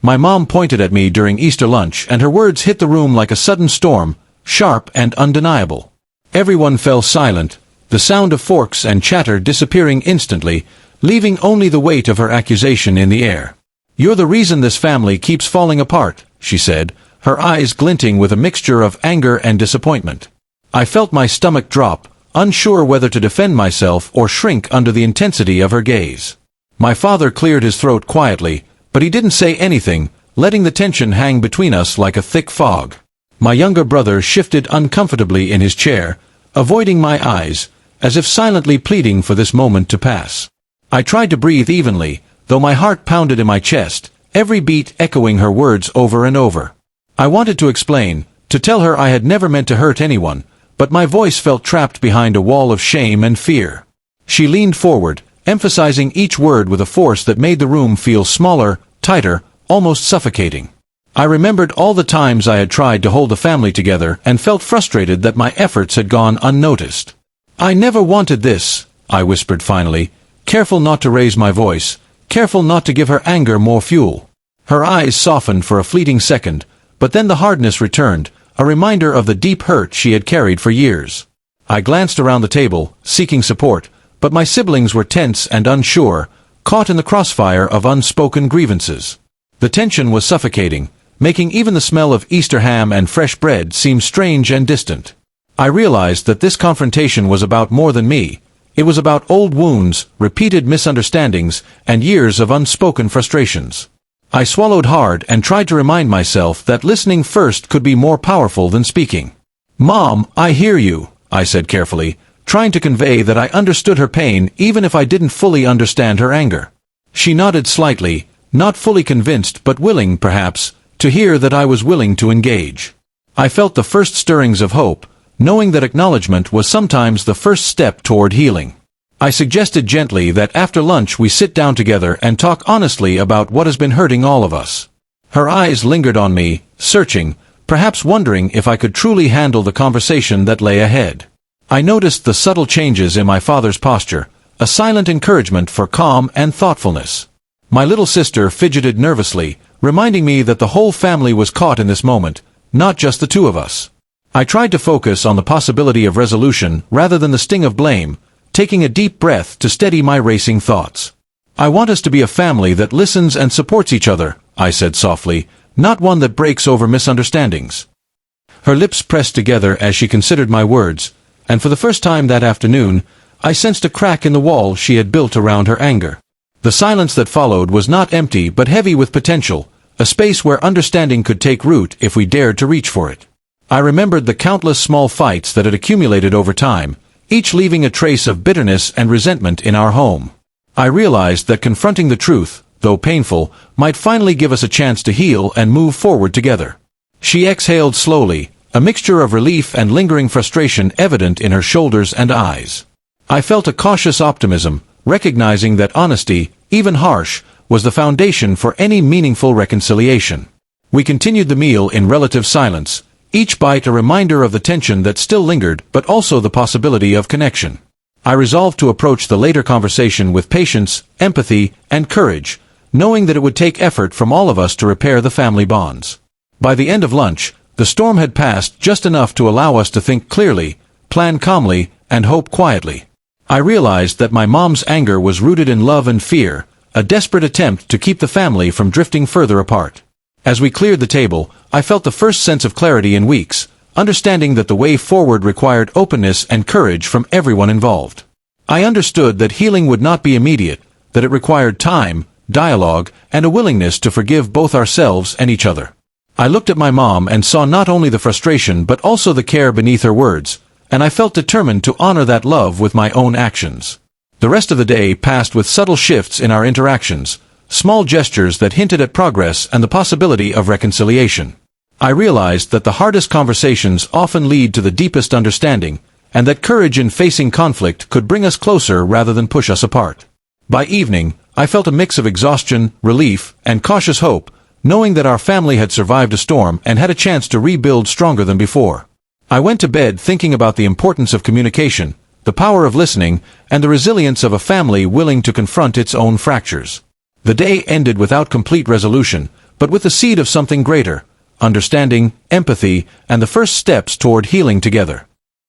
My mom pointed at me during Easter lunch, and her words hit the room like a sudden storm, sharp and undeniable. Everyone fell silent, the sound of forks and chatter disappearing instantly, leaving only the weight of her accusation in the air. "You're the reason this family keeps falling apart," she said, her eyes glinting with a mixture of anger and disappointment. I felt my stomach drop, unsure whether to defend myself or shrink under the intensity of her gaze. My father cleared his throat quietly, but he didn't say anything, letting the tension hang between us like a thick fog. My younger brother shifted uncomfortably in his chair, avoiding my eyes, as if silently pleading for this moment to pass. I tried to breathe evenly, though my heart pounded in my chest, every beat echoing her words over and over. I wanted to explain, to tell her I had never meant to hurt anyone, but my voice felt trapped behind a wall of shame and fear. She leaned forward, emphasizing each word with a force that made the room feel smaller, tighter, almost suffocating. I remembered all the times I had tried to hold the family together and felt frustrated that my efforts had gone unnoticed. "I never wanted this," I whispered finally, careful not to raise my voice, careful not to give her anger more fuel. Her eyes softened for a fleeting second, but then the hardness returned, a reminder of the deep hurt she had carried for years. I glanced around the table, seeking support, but my siblings were tense and unsure, caught in the crossfire of unspoken grievances. The tension was suffocating, making even the smell of Easter ham and fresh bread seem strange and distant. I realized that this confrontation was about more than me. It was about old wounds, repeated misunderstandings, and years of unspoken frustrations. I swallowed hard and tried to remind myself that listening first could be more powerful than speaking. "Mom, I hear you," I said carefully, trying to convey that I understood her pain even if I didn't fully understand her anger. She nodded slightly, not fully convinced but willing, perhaps, to hear that I was willing to engage. I felt the first stirrings of hope, knowing that acknowledgement was sometimes the first step toward healing. I suggested gently that after lunch we sit down together and talk honestly about what has been hurting all of us. Her eyes lingered on me, searching, perhaps wondering if I could truly handle the conversation that lay ahead. I noticed the subtle changes in my father's posture, a silent encouragement for calm and thoughtfulness. My little sister fidgeted nervously, reminding me that the whole family was caught in this moment, not just the two of us. I tried to focus on the possibility of resolution rather than the sting of blame, taking a deep breath to steady my racing thoughts. "I want us to be a family that listens and supports each other," I said softly, "not one that breaks over misunderstandings." Her lips pressed together as she considered my words, and for the first time that afternoon, I sensed a crack in the wall she had built around her anger. The silence that followed was not empty but heavy with potential, a space where understanding could take root if we dared to reach for it. I remembered the countless small fights that had accumulated over time, each leaving a trace of bitterness and resentment in our home. I realized that confronting the truth, though painful, might finally give us a chance to heal and move forward together. She exhaled slowly, a mixture of relief and lingering frustration evident in her shoulders and eyes. I felt a cautious optimism, recognizing that honesty, even harsh, was the foundation for any meaningful reconciliation. We continued the meal in relative silence, each bite a reminder of the tension that still lingered but also the possibility of connection. I resolved to approach the later conversation with patience, empathy, and courage, knowing that it would take effort from all of us to repair the family bonds. By the end of lunch, the storm had passed just enough to allow us to think clearly, plan calmly, and hope quietly. I realized that my mom's anger was rooted in love and fear, a desperate attempt to keep the family from drifting further apart. As we cleared the table, I felt the first sense of clarity in weeks, understanding that the way forward required openness and courage from everyone involved. I understood that healing would not be immediate, that it required time, dialogue, and a willingness to forgive both ourselves and each other. I looked at my mom and saw not only the frustration but also the care beneath her words, and I felt determined to honor that love with my own actions. The rest of the day passed with subtle shifts in our interactions, small gestures that hinted at progress and the possibility of reconciliation. I realized that the hardest conversations often lead to the deepest understanding, and that courage in facing conflict could bring us closer rather than push us apart. By evening, I felt a mix of exhaustion, relief, and cautious hope, knowing that our family had survived a storm and had a chance to rebuild stronger than before. I went to bed thinking about the importance of communication, the power of listening, and the resilience of a family willing to confront its own fractures. The day ended without complete resolution, but with the seed of something greater: understanding, empathy, and the first steps toward healing together.